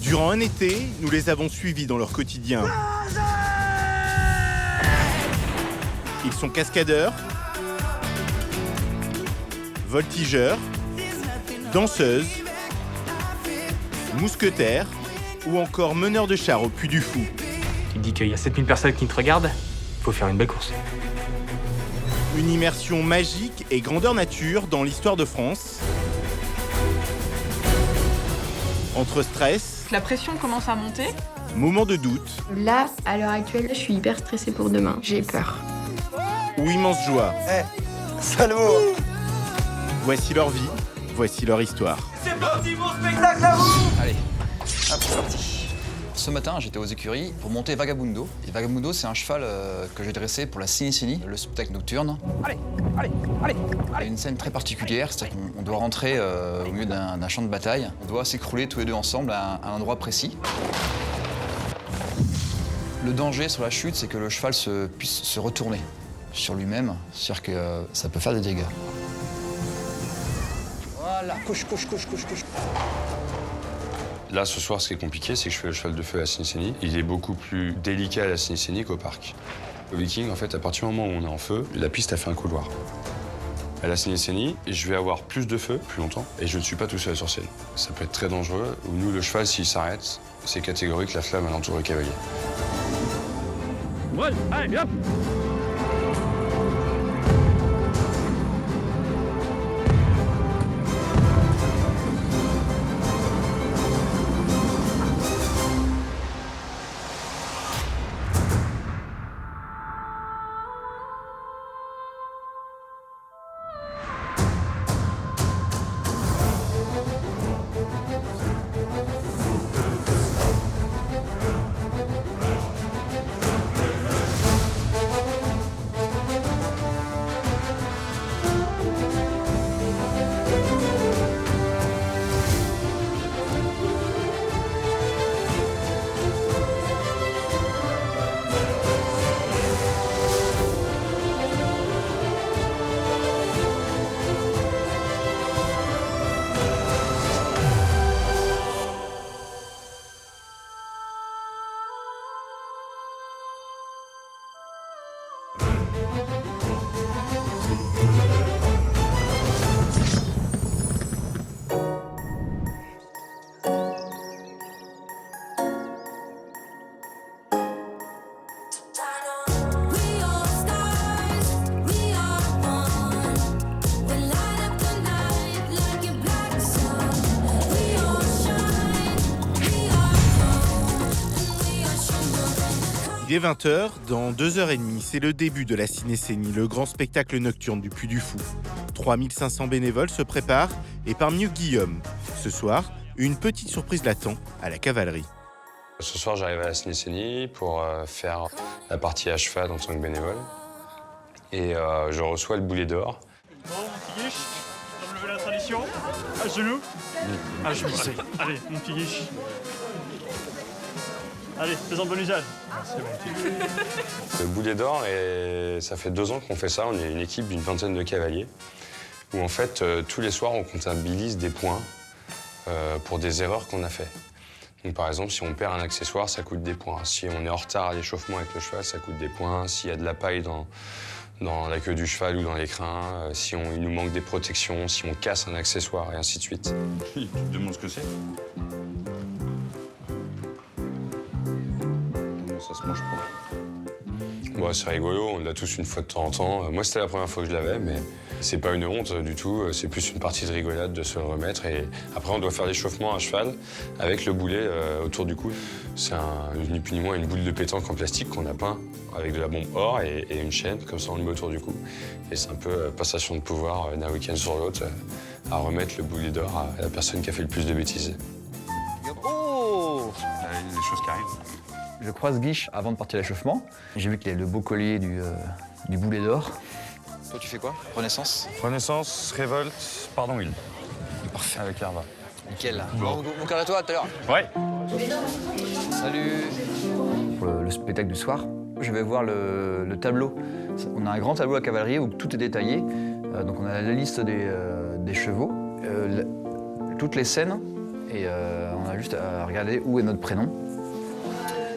Durant un été, nous les avons suivis dans leur quotidien. Ils sont cascadeurs, voltigeurs, danseuses, mousquetaires ou encore meneurs de chars au Puy du Fou. Tu te dis qu'il y a 7000 personnes qui te regardent, faut faire une belle course. Une immersion magique et grandeur nature dans l'histoire de France. Entre stress, La pression commence à monter. moments de doute Là, à l'heure actuelle, je suis hyper stressée pour demain. J'ai peur. ou immense joie. Salaud! Voici leur vie, voici leur histoire. Allez, hop, c'est parti. Ce matin, j'étais aux écuries pour monter Vagabundo. Et Vagabundo, c'est un cheval que j'ai dressé pour la Cini, le spectacle nocturne. Allez. Il y a une scène très particulière, c'est-à-dire qu'on doit rentrer au milieu d'un champ de bataille. On doit s'écrouler tous les deux ensemble à un endroit précis. Le danger sur la chute, c'est que le cheval puisse se retourner sur lui-même, c'est-à-dire que ça peut faire des dégâts. Voilà, couche. Là, ce soir, ce qui est compliqué, c'est que je fais le cheval de feu à la Cini. Il est beaucoup plus délicat à la Cini qu'au parc. Au Viking, en fait, à partir du moment où on est en feu, la piste a fait un couloir. À la Cini, je vais avoir plus de feu, plus longtemps, et je ne suis pas tout seul sur scène. Ça peut être très dangereux. Nous, le cheval, s'il s'arrête, c'est catégorique, la flamme alentour du cavalier. Ouais, allez, hop. Il est 20h, dans 2h30, c'est le début de la Cinécénie, le grand spectacle nocturne du Puy du Fou. 3500 bénévoles se préparent et parmi eux Guillaume. Ce soir, une petite surprise l'attend à la cavalerie. Ce soir, j'arrive à la Cinécénie pour faire la partie à cheval en tant que bénévole. Et je reçois le boulet d'or. Bon, mon petit guiche, comme le veut la tradition, à genoux. À genoux, allez, mon petit guiche. Allez, fais-en bon usage. Merci, mon petit guiche. Le boulet d'or, et ça fait 2 ans qu'on fait ça. On est une équipe d'une vingtaine de cavaliers où, en fait, tous les soirs, on comptabilise des points pour des erreurs qu'on a fait. Donc, par exemple, si on perd un accessoire, ça coûte des points. Si on est en retard à l'échauffement avec le cheval, ça coûte des points. S'il y a de la paille dans la queue du cheval ou dans l'écrin, si il nous manque des protections, si on casse un accessoire, et ainsi de suite. Tu te demandes ce que c'est? Non, ça se mange pas. Bon, c'est rigolo, on l'a tous une fois de temps en temps. Moi, c'était la première fois que je l'avais, mais c'est pas une honte du tout. C'est plus une partie de rigolade de se le remettre. Et après, on doit faire l'échauffement à cheval avec le boulet autour du cou. C'est ni plus ni moins une boule de pétanque en plastique qu'on a peint avec de la bombe or et une chaîne, comme ça on le met autour du cou. Et c'est un peu passation de pouvoir d'un week-end sur l'autre à remettre le boulet d'or à la personne qui a fait le plus de bêtises. Oh! Il y a des choses qui arrivent. Je croise Guiche avant de partir à l'échauffement. J'ai vu qu'il avait le beau collier du boulet d'or. Toi, tu fais quoi? Renaissance? Renaissance, révolte, pardon, Will. Parfait. Avec Herva. Nickel. Bon, mon carré toi, tout à l'heure. Ouais. Salut. Pour le spectacle du soir, je vais voir le tableau. On a un grand tableau à cavalerie où tout est détaillé. Donc on a la liste des chevaux, toutes les scènes et on a juste à regarder où est notre prénom.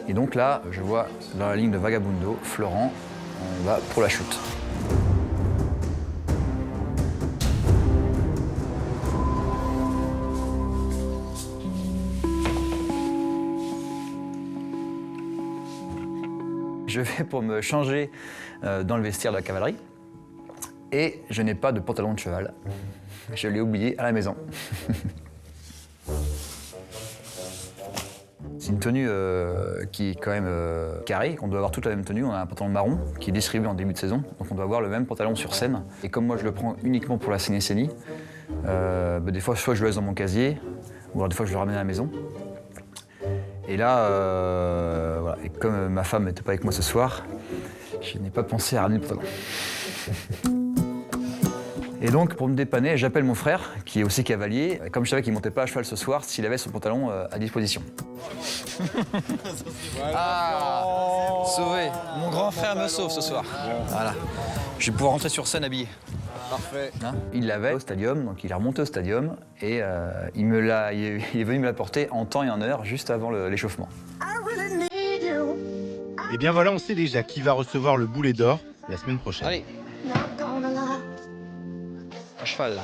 Et donc là, je vois dans la ligne de Vagabundo, Florent, on va pour la chute. Je vais pour me changer dans le vestiaire de la cavalerie et je n'ai pas de pantalon de cheval. Je l'ai oublié à la maison. C'est une tenue qui est quand même carrée. On doit avoir toute la même tenue. On a un pantalon marron qui est distribué en début de saison. Donc on doit avoir le même pantalon sur scène. Et comme moi je le prends uniquement pour la Ciné-Scénie, des fois soit je le laisse dans mon casier, ou alors des fois je le ramène à la maison. Et là, voilà. Et comme ma femme n'était pas avec moi ce soir, je n'ai pas pensé à ramener le pantalon. Et donc, pour me dépanner, j'appelle mon frère, qui est aussi cavalier. Comme je savais qu'il ne montait pas à cheval ce soir, s'il avait son pantalon à disposition. Ah, sauvé. Mon grand frère me sauve ce soir. Voilà. Je vais pouvoir rentrer sur scène habillé. Parfait. Hein, il l'avait au stadium, donc il est remonté au stadium et il est venu me l'apporter en temps et en heure, juste avant l'échauffement. Et bien voilà, on sait déjà qui va recevoir le boulet d'or la semaine prochaine. Allez. À cheval, là.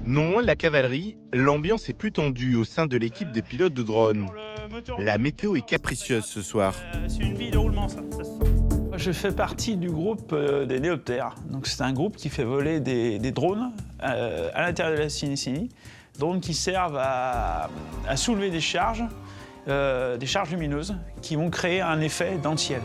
Non, la cavalerie, l'ambiance est plus tendue au sein de l'équipe des pilotes de drone. La météo est capricieuse ce soir. C'est une vie de roulement, ça. Je fais partie du groupe des Néoptères. Donc c'est un groupe qui fait voler des drones à l'intérieur de la Ciné-Scénie. Drones qui servent à soulever des charges lumineuses qui vont créer un effet dans le ciel.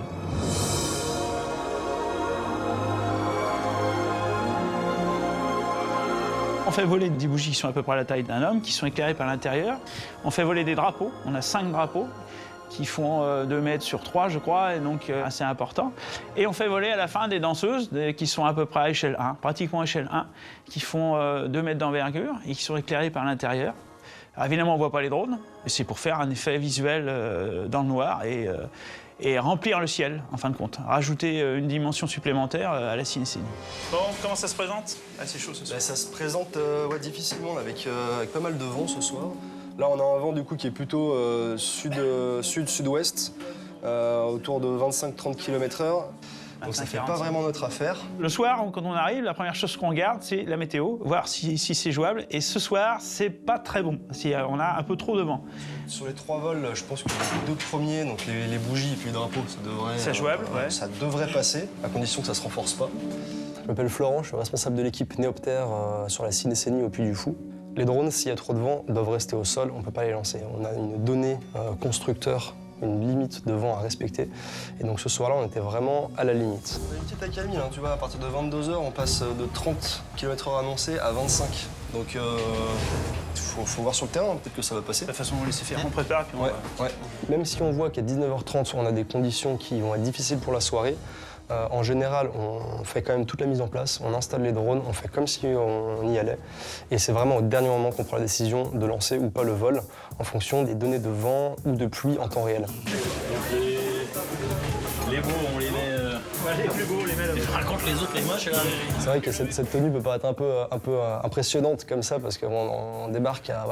On fait voler 10 bougies qui sont à peu près la taille d'un homme, qui sont éclairées par l'intérieur. On fait voler des drapeaux. On a 5 drapeaux qui font 2 mètres sur 3, je crois, et donc assez important. Et on fait voler à la fin des danseuses qui sont à peu près à échelle 1, pratiquement à échelle 1, qui font 2 mètres d'envergure et qui sont éclairées par l'intérieur. Alors évidemment, on ne voit pas les drones, mais c'est pour faire un effet visuel dans le noir et remplir le ciel, en fin de compte. Rajouter une dimension supplémentaire à la Ciné-Scénie. Bon, comment ça se présente? C'est chaud ce soir. Ça se présente difficilement avec pas mal de vent ce soir. Là, on a un vent du coup qui est plutôt sud-sud-ouest, autour de 25-30 km/h. Donc ça fait pas vraiment notre affaire. Le soir, quand on arrive, la première chose qu'on regarde, c'est la météo, voir si c'est jouable. Et ce soir, c'est pas très bon. On a un peu trop de vent. Sur les 3 vols, je pense que les 2 premiers, donc les bougies et puis le drapeau, ça devrait... C'est jouable, ouais. Ça devrait passer, à condition que ça se renforce pas. Je m'appelle Florent, je suis responsable de l'équipe Néoptère sur la Ciné-Scénie au Puy du Fou. Les drones, s'il y a trop de vent, doivent rester au sol, on ne peut pas les lancer. On a une donnée constructeur, une limite de vent à respecter. Et donc ce soir-là, on était vraiment à la limite. On a une petite accalmie, hein, tu vois, à partir de 22h, on passe de 30 km/h annoncés à 25. Donc faut voir sur le terrain, peut-être que ça va passer. De toute façon, on laisse faire, on prépare. Puis on ouais. Même si on voit qu'à 19h30, on a des conditions qui vont être difficiles pour la soirée, en général, on fait quand même toute la mise en place, on installe les drones, on fait comme si on y allait. Et c'est vraiment au dernier moment qu'on prend la décision de lancer ou pas le vol, en fonction des données de vent ou de pluie en temps réel. Les beaux, on les met... les plus beaux, on les met là. Par contre, les autres, les moches, c'est vrai que cette tenue peut paraître un peu impressionnante comme ça, parce qu'on débarque, il y a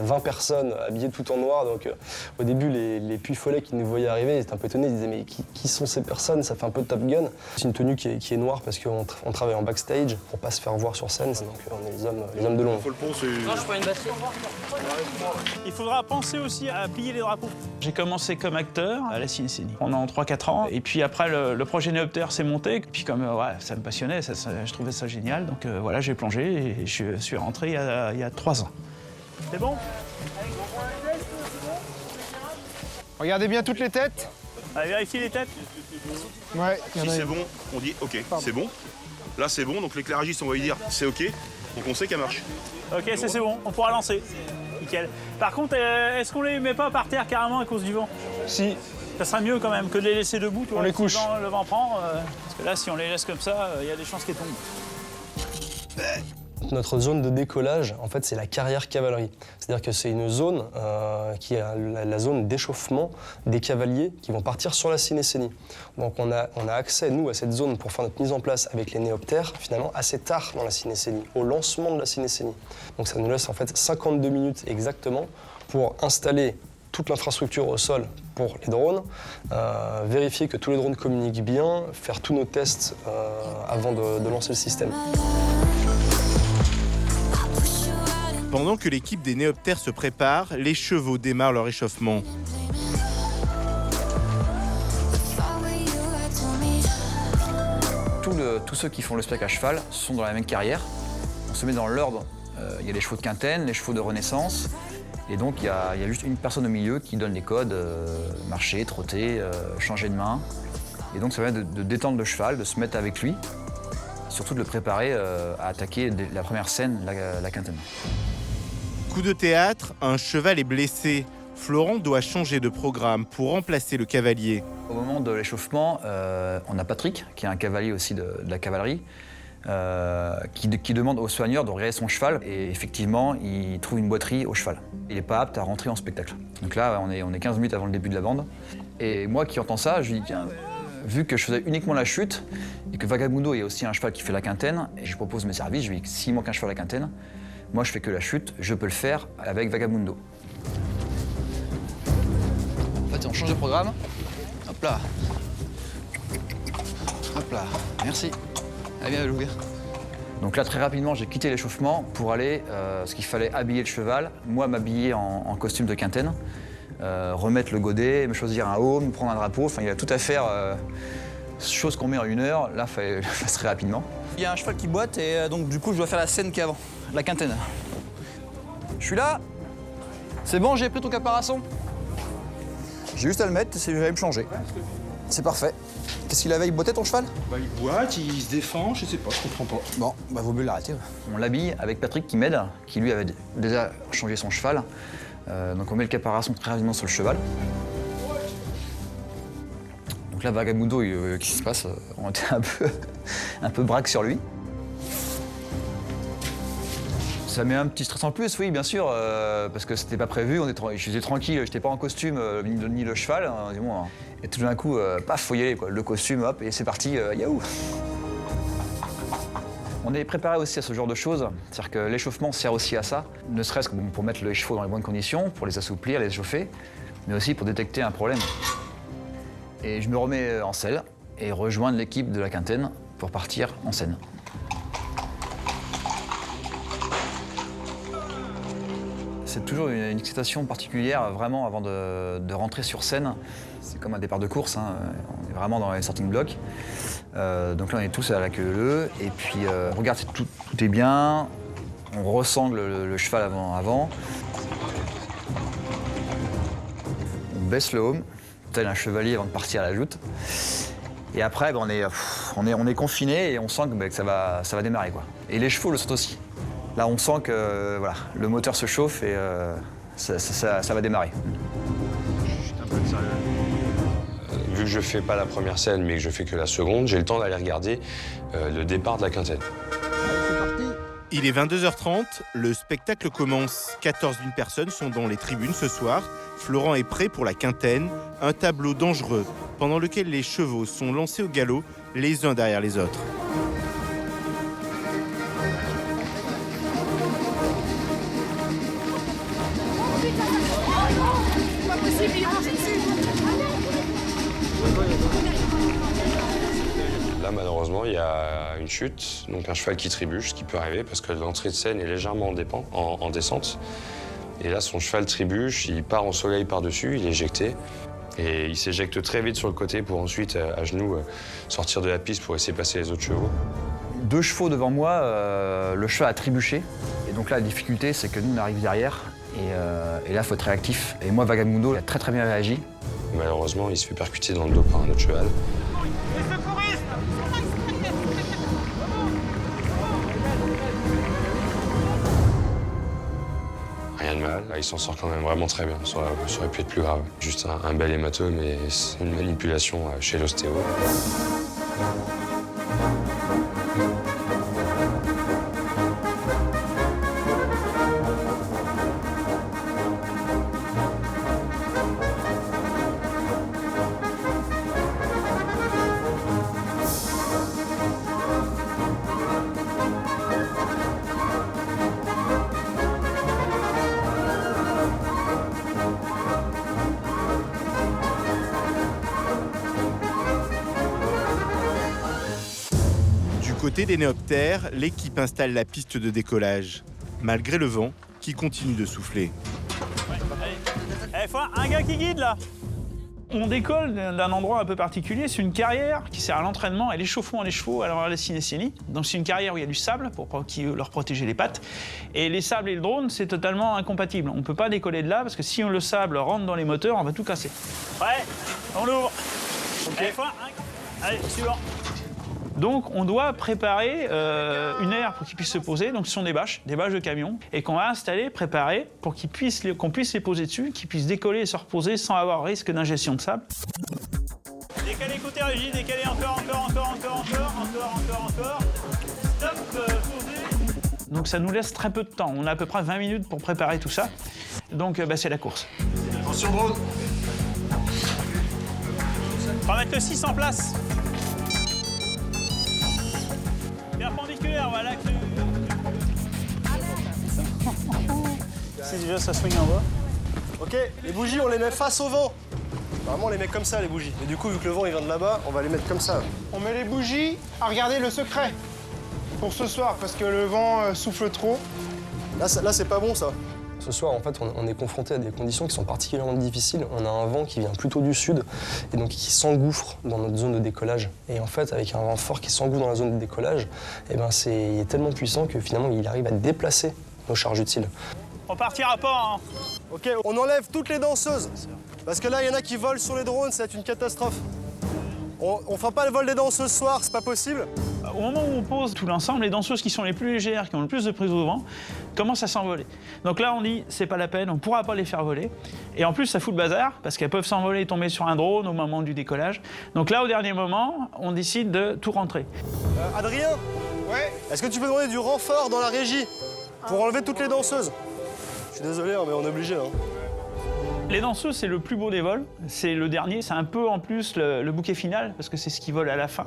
20 personnes habillées tout en noir. Donc au début, les puits-follets qui nous voyaient arriver, ils étaient un peu étonnés, ils disaient mais qui sont ces personnes? Ça fait un peu Top Gun. C'est une tenue qui est noire parce qu'on travaille en backstage pour pas se faire voir sur scène, donc on est les hommes de l'ombre. Il faudra penser aussi à plier les drapeaux. J'ai commencé comme acteur à la Ciné-Scénie pendant 3-4 ans. Et puis après, le projet Néoptère s'est monté. Et puis comme ça me passionnait, je trouvais ça génial. Donc voilà, j'ai plongé et je suis rentré il y a 3 ans. C'est bon? Regardez bien toutes les têtes. Allez, vérifiez les têtes. Ouais, il y en Si a c'est une. bon, on dit OK, c'est bon. Là, c'est bon, donc l'éclairagiste, on va lui dire c'est OK. Donc on sait qu'elle marche. Ok, c'est bon, on pourra lancer. Nickel. Par contre, est-ce qu'on les met pas par terre carrément à cause du vent? Si, Ça serait mieux quand même que de les laisser debout. Tu vois, On les si couche. Le vent prend, parce que là, si on les laisse comme ça, il y a des chances qu'elles tombent. Notre zone de décollage, en fait, c'est la carrière cavalerie. C'est-à-dire que c'est une zone qui est la zone d'échauffement des cavaliers qui vont partir sur la Cinécénie. Donc on a accès, nous, à cette zone pour faire notre mise en place avec les néoptères, finalement, assez tard dans la Cinécénie, au lancement de la Cinécénie. Donc ça nous laisse en fait 52 minutes exactement pour installer toute l'infrastructure au sol pour les drones, vérifier que tous les drones communiquent bien, faire tous nos tests avant de lancer le système. Pendant que l'équipe des néoptères se prépare, les chevaux démarrent leur échauffement. Tous ceux qui font le spec à cheval sont dans la même carrière. On se met dans l'ordre. Il y a les chevaux de quintaine, les chevaux de renaissance. Et donc, il y a juste une personne au milieu qui donne les codes, marcher, trotter, changer de main. Et donc, ça permet de détendre le cheval, de se mettre avec lui, surtout de le préparer à attaquer la première scène, la quintaine. Coup de théâtre, un cheval est blessé. Florent doit changer de programme pour remplacer le cavalier. Au moment de l'échauffement, on a Patrick, qui est un cavalier aussi de la cavalerie, qui demande au soigneur de regarder son cheval. Et effectivement, il trouve une boiterie au cheval. Il n'est pas apte à rentrer en spectacle. Donc là, on est 15 minutes avant le début de la bande. Et moi qui entends ça, je lui dis, tiens, vu que je faisais uniquement la chute, et que Vagabundo est aussi un cheval qui fait la quintaine, et je propose mes services, je lui dis que s'il manque un cheval à la quintaine, moi je fais que la chute, je peux le faire avec Vagabundo. En fait, on change de programme. Hop là. Hop là. Merci. Allez bien, Louis. Donc là, très rapidement, j'ai quitté l'échauffement pour aller, ce qu'il fallait habiller le cheval, moi m'habiller en costume de quintaine, remettre le godet, me choisir un home, prendre un drapeau, enfin il y a tout à faire, chose qu'on met en 1 heure, là, il fallait le faire très rapidement. Il y a un cheval qui boite et donc du coup, je dois faire la scène qu'avant, la quintaine. Je suis là, c'est bon, j'ai pris ton caparaçon. J'ai juste à le mettre, je vais me changer. C'est parfait. Qu'est-ce qu'il avait? Il bottait ton cheval? Bah, il boite, il se défend, je sais pas, je comprends pas. Bon, bah vaut mieux l'arrêter. On l'habille avec Patrick qui m'aide, qui lui avait déjà changé son cheval. Donc on met le caparaçon très rapidement sur le cheval. Donc là, Vagabundo, qu'est-ce qui se passe? On était un peu braque sur lui. Ça met un petit stress en plus, oui, bien sûr, parce que c'était pas prévu. J'étais tranquille, j'étais pas en costume, ni le cheval. Bon, et tout d'un coup, paf, faut y aller, quoi. Le costume, hop, et c'est parti, yaou. On est préparé aussi à ce genre de choses, c'est-à-dire que l'échauffement sert aussi à ça, ne serait-ce que pour mettre les chevaux dans les bonnes conditions, pour les assouplir, les chauffer, mais aussi pour détecter un problème. Et je me remets en selle et rejoindre l'équipe de la quintaine pour partir en scène. C'est toujours une excitation particulière, vraiment, avant de rentrer sur scène. C'est comme un départ de course, hein. On est vraiment dans les starting blocks. Donc là, on est tous à la queue leu. Et puis, on regarde si tout est bien. On ressangle le cheval avant. On baisse le home, tel un chevalier avant de partir à la joute. Et après, on est confiné et on sent que ça va démarrer, quoi. Et les chevaux le sentent aussi. Là, on sent que voilà, le moteur se chauffe et ça va démarrer. Vu que je fais pas la première scène, mais que je fais que la seconde, j'ai le temps d'aller regarder le départ de la quintaine. Il est 22h30, le spectacle commence. 14 000 personnes sont dans les tribunes ce soir. Florent est prêt pour la quintaine, un tableau dangereux pendant lequel les chevaux sont lancés au galop les uns derrière les autres. Là, malheureusement, il y a une chute, donc un cheval qui trébuche, ce qui peut arriver parce que l'entrée de scène est légèrement en descente. Et là, son cheval trébuche, il part en soleil par-dessus, il est éjecté. Et il s'éjecte très vite sur le côté pour ensuite, à genoux, sortir de la piste pour essayer de passer les autres chevaux. 2 chevaux devant moi, le cheval a trébuché. Et donc là, la difficulté, c'est que nous, on arrive derrière. Et là, il faut être réactif. Et moi, Vagabundo, il a très bien réagi. Malheureusement, il se fait percuter dans le dos par un autre cheval. Rien de mal, là, il s'en sort quand même vraiment très bien. Ça aurait pu être plus grave. Juste un bel hématome et c'est une manipulation chez l'ostéo. Du côté des néoptères, l'équipe installe la piste de décollage, malgré le vent qui continue de souffler. Allez, faut un gars qui guide là. On décolle d'un endroit un peu particulier, c'est une carrière qui sert à l'entraînement et l'échauffement des chevaux à la cinécénie. Donc c'est une carrière où il y a du sable pour leur protéger les pattes. Et les sables et le drone, c'est totalement incompatible. On ne peut pas décoller de là parce que si le sable rentre dans les moteurs, on va tout casser. Ouais, on l'ouvre. Okay. Allez, suivant. Donc on doit préparer une aire pour qu'ils puissent se poser. Donc ce sont des bâches de camion, et qu'on va installer, préparer pour qu'on puisse les poser dessus, qu'ils puissent décoller et se reposer sans avoir risque d'ingestion de sable. Décalez côté régie, décalez encore. Stop, posez. Donc ça nous laisse très peu de temps. On a à peu près 20 minutes pour préparer tout ça. Donc c'est la course. Attention drone. On va mettre le 6 en place. Perpendiculaire, voilà. Si déjà ça swing en bas. Ok, les bougies, on les met face au vent. Normalement, on les met comme ça, les bougies. Mais du coup, vu que le vent il vient de là-bas, on va les mettre comme ça. On met les bougies à regarder le secret pour ce soir, parce que le vent souffle trop. Là c'est pas bon, ça. Ce soir, en fait, on est confronté à des conditions qui sont particulièrement difficiles. On a un vent qui vient plutôt du sud et donc qui s'engouffre dans notre zone de décollage. Et en fait, avec un vent fort qui s'engouffre dans la zone de décollage, il est tellement puissant que finalement, il arrive à déplacer nos charges utiles. On partira pas, hein. Ok, on enlève toutes les danseuses. Parce que là, il y en a qui volent sur les drones, ça va être une catastrophe. On fera pas le vol des danseuses ce soir, c'est pas possible. Au moment où on pose tout l'ensemble, les danseuses qui sont les plus légères, qui ont le plus de prise au vent, commencent à s'envoler. Donc là, on dit, c'est pas la peine, on pourra pas les faire voler. Et en plus, ça fout le bazar, parce qu'elles peuvent s'envoler et tomber sur un drone au moment du décollage. Donc là, au dernier moment, on décide de tout rentrer. Adrien, Ouais. est-ce que tu peux demander du renfort dans la régie pour enlever toutes les danseuses? Je suis désolé, mais on est obligé. Les danseuses, c'est le plus beau des vols. C'est le dernier, c'est un peu en plus le bouquet final, parce que c'est ce qui vole à la fin.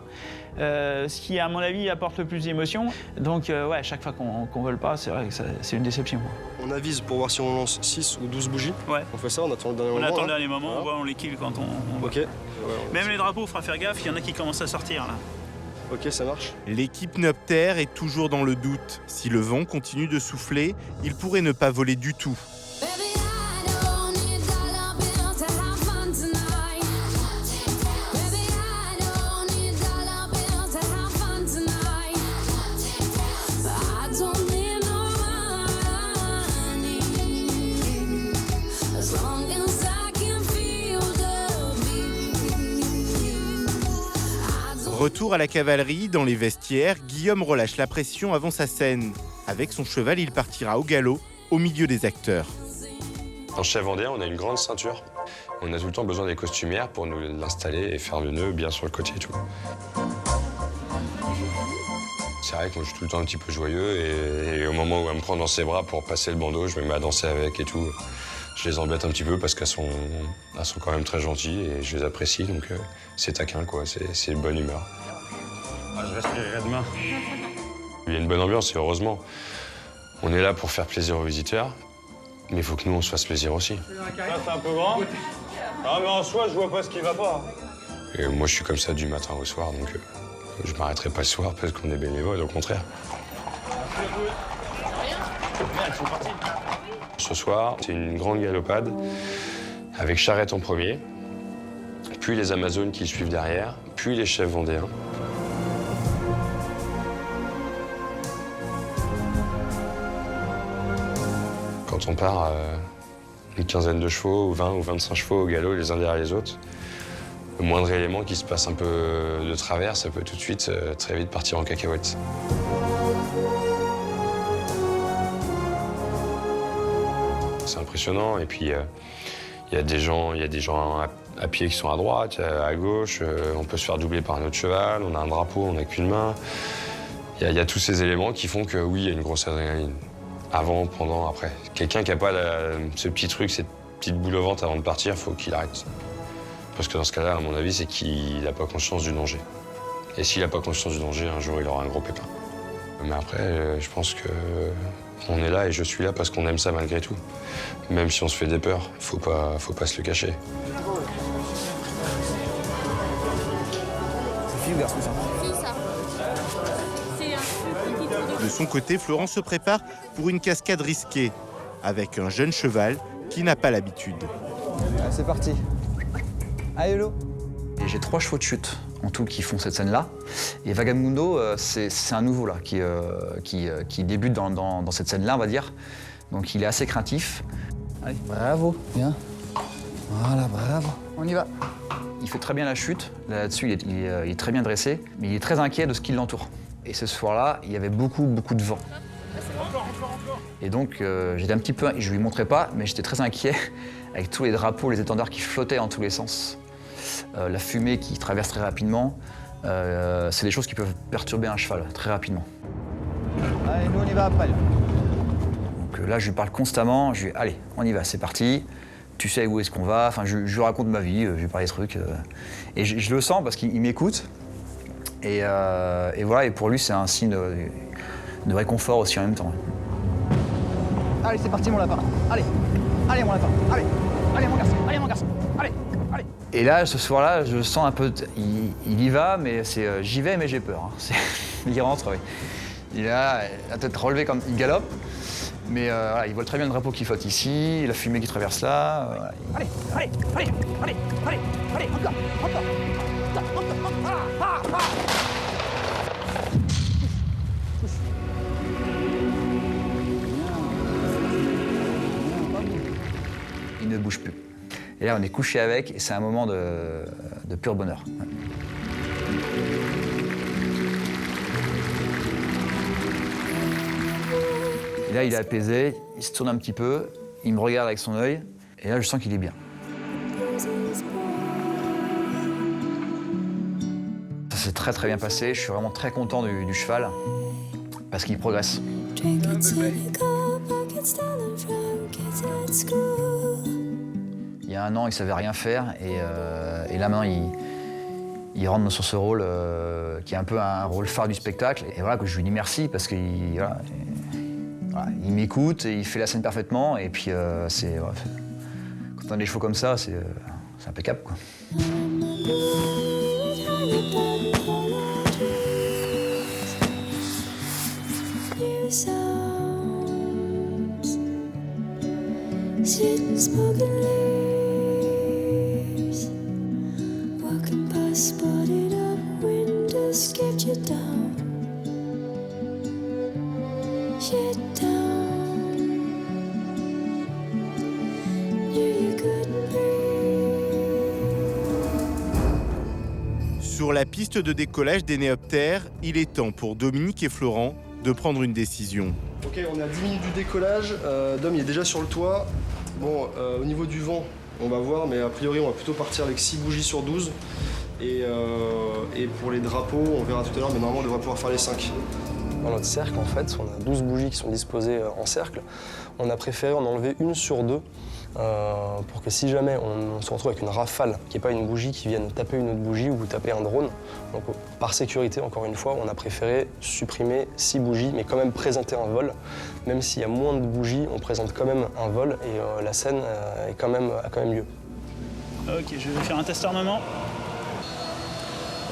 Ce qui, à mon avis, apporte le plus d'émotion. Donc, ouais, à chaque fois qu'on vole pas, c'est vrai que c'est une déception. On avise pour voir si on lance 6 ou 12 bougies. Ouais. On fait ça, on attend le dernier moment. On attend le là. dernier moment, on voit, on les kill quand on voit. Ok. Ouais, Même les drapeaux, il faudra faire gaffe, il y en a qui commencent à sortir, là. ok, ça marche. L'équipe Néoptère est toujours dans le doute. Si le vent continue de souffler, il pourrait ne pas voler du tout. Retour à la cavalerie, dans les vestiaires, Guillaume relâche la pression avant sa scène. Avec son cheval, il partira au galop, au milieu des acteurs. En chef vendéen, on a une grande ceinture. On a tout le temps besoin des costumières pour nous l'installer et faire le nœud bien sur le côté et tout. C'est vrai que moi, je suis tout le temps un petit peu joyeux et au moment où elle me prend dans ses bras pour passer le bandeau, je me mets à danser avec et tout. Je les embête un petit peu parce qu'elles sont quand même très gentilles et je les apprécie, donc c'est taquin, quoi, c'est bonne humeur. Ah, je respirerai demain. Il y a une bonne ambiance et heureusement. On est là pour faire plaisir aux visiteurs, mais il faut que nous, on se fasse plaisir aussi. Ça, c'est un peu grand. Ah, mais en soi, je vois pas ce qui va pas. Et moi, je suis comme ça du matin au soir, donc je m'arrêterai pas le soir parce qu'on est bénévole, au contraire. Ce soir, c'est une grande galopade avec charrette en premier, puis les Amazones qui suivent derrière, puis les chefs vendéens. Quand on part, une quinzaine de chevaux, ou 20 ou 25 chevaux au galop les uns derrière les autres. Le moindre élément qui se passe un peu de travers, ça peut tout de suite très vite partir en cacahuète. C'est impressionnant et puis il y a des gens à pied qui sont à droite, à gauche, on peut se faire doubler par un autre cheval, on a un drapeau, on n'a qu'une main. Il y a tous ces éléments qui font que oui, il y a une grosse adrénaline. Avant, pendant, après. Quelqu'un qui n'a pas ce petit truc, cette petite boule au ventre avant de partir, il faut qu'il arrête. Parce que dans ce cas-là, à mon avis, c'est qu'il n'a pas conscience du danger. Et s'il n'a pas conscience du danger, un jour, il aura un gros pépin. Mais après, je pense qu'on est là et je suis là parce qu'on aime ça malgré tout. Même si on se fait des peurs, faut pas se le cacher. C'est fille ou garçon, ça? De son côté, Florent se prépare pour une cascade risquée avec un jeune cheval qui n'a pas l'habitude. C'est parti. Allez, Lolo. Et j'ai 3 chevaux de chute en tout qui font cette scène-là. Et Vagamundo, c'est un nouveau là, qui débute dans cette scène-là, on va dire. Donc il est assez craintif. Allez, bravo, bien. Voilà, bravo. On y va. Il fait très bien la chute. Là-dessus, il est très bien dressé, mais il est très inquiet de ce qui l'entoure. Et ce soir-là, il y avait beaucoup de vent. Et donc, j'étais un petit peu... Je lui montrais pas, mais j'étais très inquiet avec tous les drapeaux, les étendards qui flottaient en tous les sens. La fumée qui traverse très rapidement. C'est des choses qui peuvent perturber un cheval très rapidement. Allez, nous on y va après. Donc là, je lui parle constamment. Je lui dis, allez, on y va, c'est parti. Tu sais où est-ce qu'on va. Enfin, je lui raconte ma vie, je lui parle des trucs. Et je le sens parce qu'il m'écoute. Et voilà, et pour lui, c'est un signe de réconfort aussi en même temps. Allez, c'est parti, mon lapin. Allez, allez, mon lapin. Allez, allez, mon garçon. Allez, mon garçon. Allez, allez. Et là, ce soir-là, je sens un peu... Il y va, mais c'est j'y vais, mais j'ai peur. Hein. Il rentre, oui. Il a la tête relevée comme il galope. Mais voilà, il voit très bien le drapeau qui flotte ici, la fumée qui traverse là. Allez, allez, allez, allez, allez, allez, encore, encore. Il ne bouge plus. Et là, on est couché avec, et c'est un moment de pur bonheur. Et là, il est apaisé, il se tourne un petit peu, il me regarde avec son œil, et là, je sens qu'il est bien. Ça s'est très bien passé, je suis vraiment très content du cheval, parce qu'il progresse. Il y a un an, il savait rien faire, et là maintenant, il rentre sur ce rôle qui est un peu un rôle phare du spectacle. Et voilà, que je lui dis merci, parce qu'il il m'écoute, et il fait la scène parfaitement, et puis quand on a des chevaux comme ça, c'est impeccable, quoi. Sur la piste de décollage des Néoptères, il est temps pour Dominique et Florent de prendre une décision. Ok, on est à 10 minutes du décollage. Dom, il est déjà sur le toit. Bon, au niveau du vent, on va voir, mais a priori, on va plutôt partir avec 6 bougies sur 12. Et pour les drapeaux, on verra tout à l'heure, mais normalement, on devrait pouvoir faire les 5. Dans notre cercle, en fait, on a 12 bougies qui sont disposées en cercle. On a préféré en enlever une sur 2 pour que si jamais on se retrouve avec une rafale, qu'il n'y ait pas une bougie qui vienne taper une autre bougie ou taper un drone. Donc, par sécurité, encore une fois, on a préféré supprimer 6 bougies, mais quand même présenter un vol. Même s'il y a moins de bougies, on présente quand même un vol et la scène a quand même lieu. Ok, je vais faire un test armement.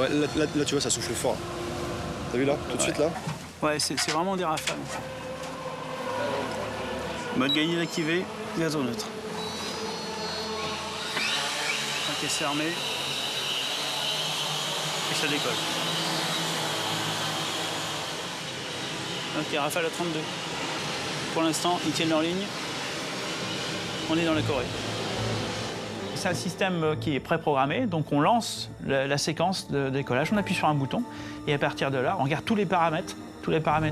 Ouais, là, tu vois, ça souffle fort. T'as vu là, tout de suite là? Ouais, c'est vraiment des rafales. Mode gagné d'activer, gazon neutre. Ok, c'est armé. Et ça décolle. Ok, rafale à 32. Pour l'instant, ils tiennent leur ligne. On est dans la Corée. C'est un système qui est préprogrammé, donc on lance la séquence de décollage, on appuie sur un bouton, et à partir de là, on regarde tous les paramètres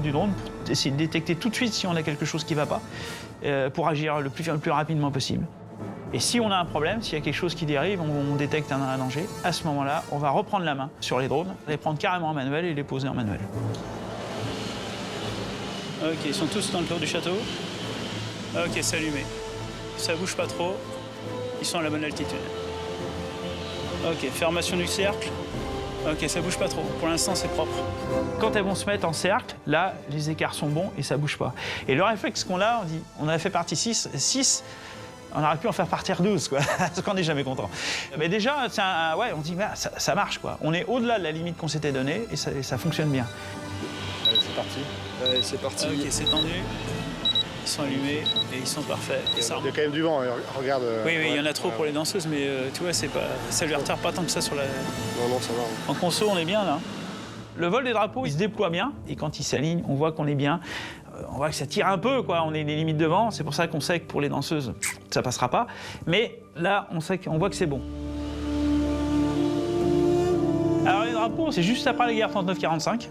du drone, pour essayer de détecter tout de suite si on a quelque chose qui ne va pas, pour agir le plus rapidement possible. Et si on a un problème, s'il y a quelque chose qui dérive, on détecte un danger, à ce moment-là, on va reprendre la main sur les drones, les prendre carrément en manuel et les poser en manuel. Ok, ils sont tous dans le tour du château. Ok, c'est allumé. Ça bouge pas trop. Ils sont à la bonne altitude. Ok, fermation du cercle. Ok, ça bouge pas trop. Pour l'instant, c'est propre. Quand elles vont se mettre en cercle, là, les écarts sont bons et ça bouge pas. Et le réflexe qu'on a, on dit, on a fait partie 6, on aurait pu en faire partir 12, quoi. Parce qu'on n'est jamais content. Mais déjà, on dit, ça marche, quoi. On est au-delà de la limite qu'on s'était donnée et ça fonctionne bien. Allez, c'est parti. Allez, c'est parti. Ok, c'est tendu. Ils sont allumés et ils sont parfaits. Il y a quand même du vent, regarde. Oui, il y en a trop pour les danseuses, mais tu vois, ça lui retarde pas tant que ça sur la... Non, ça va. En conso, on est bien, là. Le vol des drapeaux, il se déploie bien, et quand il s'aligne, on voit qu'on est bien. On voit que ça tire un peu, quoi. On est les limites de vent, c'est pour ça qu'on sait que pour les danseuses, ça passera pas. Mais là, on voit que c'est bon. Alors les drapeaux, c'est juste après la guerre 39-45.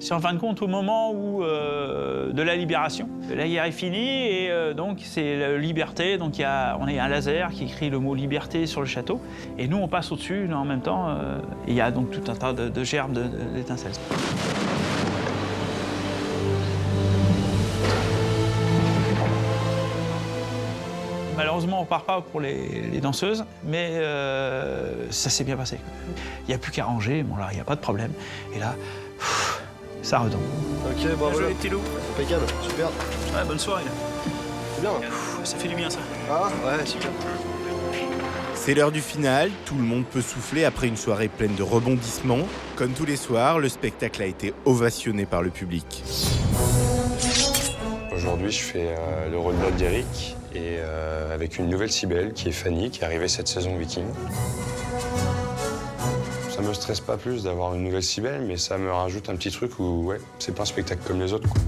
C'est en fin de compte au moment où, de la libération. La guerre est finie et donc c'est la liberté. Donc on a un laser qui écrit le mot liberté sur le château. Et nous on passe au-dessus en même temps. Et il y a donc tout un tas de gerbes d'étincelles. Malheureusement, on ne part pas pour les danseuses, mais ça s'est bien passé. Il n'y a plus qu'à ranger, bon là, il n'y a pas de problème. Et là, ça retombe. Ok, bravo. Les petits loups. Impeccable, super. Ouais, bonne soirée. C'est bien. Ça fait du bien, ça. Ah, ouais, super. C'est l'heure du final, tout le monde peut souffler après une soirée pleine de rebondissements. Comme tous les soirs, le spectacle a été ovationné par le public. Aujourd'hui, je fais le rôle d'Eric et avec une nouvelle Cybèle qui est Fanny, qui est arrivée cette saison Viking. Ça me stresse pas plus d'avoir une nouvelle Cybèle, mais ça me rajoute un petit truc où, ouais, c'est pas un spectacle comme les autres, quoi.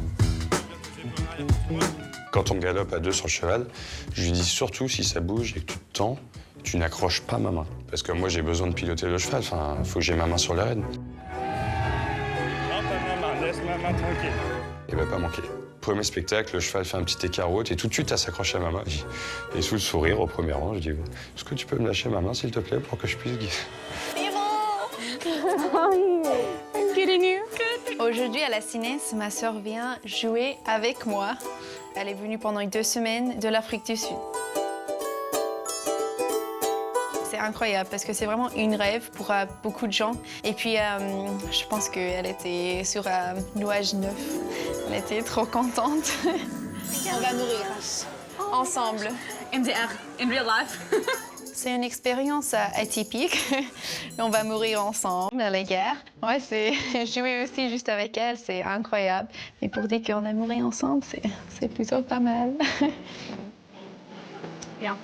Quand on galope à deux sur le cheval, je lui dis surtout si ça bouge et que tu te tends, tu n'accroches pas ma main. Parce que moi, j'ai besoin de piloter le cheval, enfin, faut que j'ai ma main sur les rênes. Non, pas ma main, laisse ma main tranquille. Il va pas manquer. Premier spectacle, le cheval fait un petit écart haute et tout de suite, elle s'accroche à ma main. Et sous le sourire, au premier rang, je dis « Est-ce que tu peux me lâcher ma main, s'il te plaît, pour que je puisse guider ?» Aujourd'hui, à la Cynès, ma sœur vient jouer avec moi. Elle est venue pendant 2 semaines de l'Afrique du Sud. C'est incroyable parce que c'est vraiment un rêve pour beaucoup de gens. Et puis, je pense qu'elle était sur un nuage neuf. Elle était trop contente. On va mourir ensemble. MDR, in real life. C'est une expérience atypique. On va mourir ensemble à la guerre. Ouais, c'est jouer aussi juste avec elle, c'est incroyable. Mais pour dire qu'on a mouru ensemble, c'est plutôt pas mal. Bien.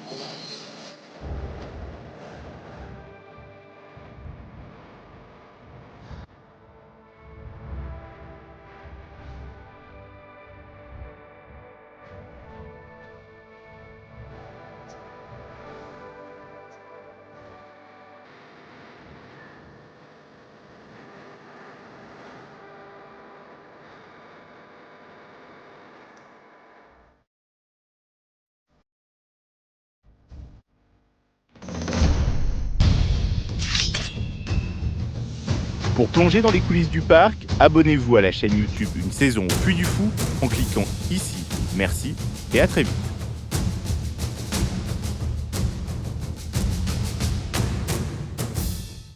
Pour plonger dans les coulisses du parc, abonnez-vous à la chaîne YouTube Une saison au Puy du Fou en cliquant ici. Merci et à très vite.